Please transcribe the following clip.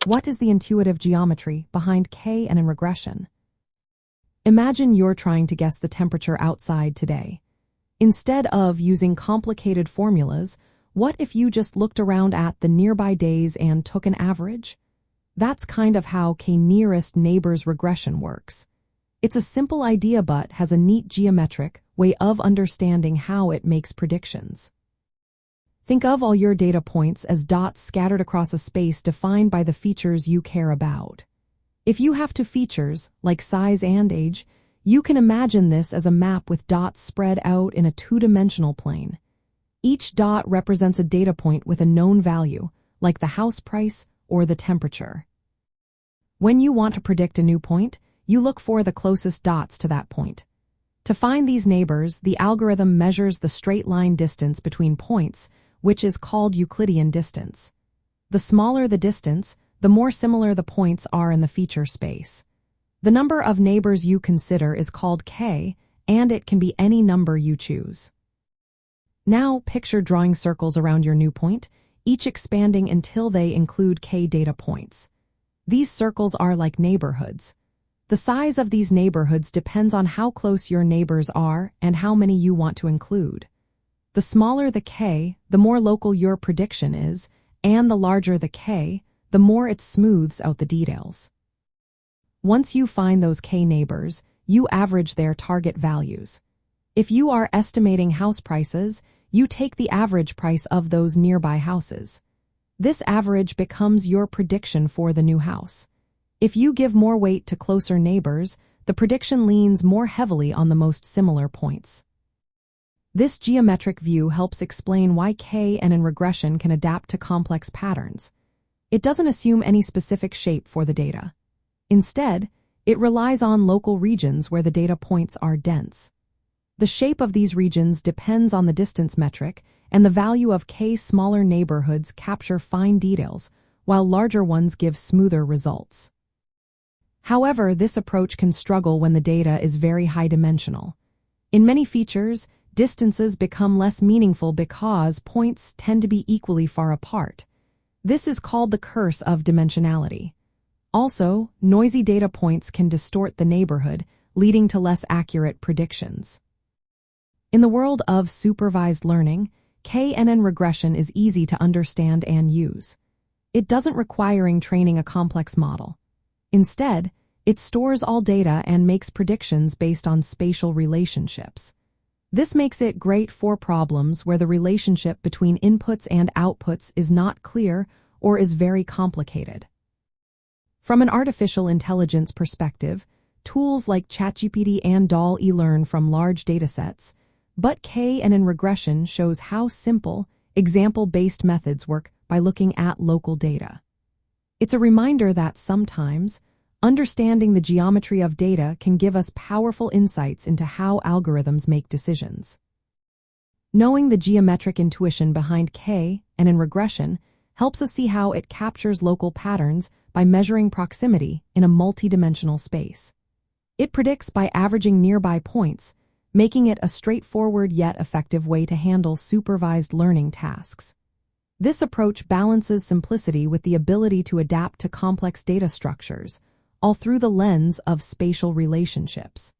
What is the intuitive geometry behind KNN regression? Imagine you're trying to guess the temperature outside today. Instead of using complicated formulas, what if you just looked around at the nearby days and took an average? That's kind of how K-nearest neighbors regression works. It's a simple idea but has a neat geometric way of understanding how it makes predictions. Think of all your data points as dots scattered across a space defined by the features you care about. If you have two features, like size and age, you can imagine this as a map with dots spread out in a two-dimensional plane. Each dot represents a data point with a known value, like the house price or the temperature. When you want to predict a new point, you look for the closest dots to that point. To find these neighbors, the algorithm measures the straight-line distance between points, which is called Euclidean distance. The smaller the distance, the more similar the points are in the feature space. The number of neighbors you consider is called K, and it can be any number you choose. Now picture drawing circles around your new point, each expanding until they include K data points. These circles are like neighborhoods. The size of these neighborhoods depends on how close your neighbors are and how many you want to include. The smaller the K, the more local your prediction is, and the larger the K, the more it smooths out the details. Once you find those K neighbors, you average their target values. If you are estimating house prices, you take the average price of those nearby houses. This average becomes your prediction for the new house. If you give more weight to closer neighbors, the prediction leans more heavily on the most similar points. This geometric view helps explain why KNN regression can adapt to complex patterns. It doesn't assume any specific shape for the data. Instead, it relies on local regions where the data points are dense. The shape of these regions depends on the distance metric, and the value of K smaller neighborhoods capture fine details, while larger ones give smoother results. However, this approach can struggle when the data is very high-dimensional. In many features, distances become less meaningful because points tend to be equally far apart. This is called the curse of dimensionality. Also, noisy data points can distort the neighborhood, leading to less accurate predictions. In the world of supervised learning, KNN regression is easy to understand and use. It doesn't require training a complex model. Instead, it stores all data and makes predictions based on spatial relationships. This makes it great for problems where the relationship between inputs and outputs is not clear or is very complicated. From an artificial intelligence perspective, tools like ChatGPT and DALL-E learn from large datasets, but KNN regression shows how simple, example-based methods work by looking at local data. It's a reminder that sometimes, understanding the geometry of data can give us powerful insights into how algorithms make decisions. Knowing the geometric intuition behind KNN regression helps us see how it captures local patterns by measuring proximity in a multidimensional space. It predicts by averaging nearby points, making it a straightforward yet effective way to handle supervised learning tasks. This approach balances simplicity with the ability to adapt to complex data structures, all through the lens of spatial relationships.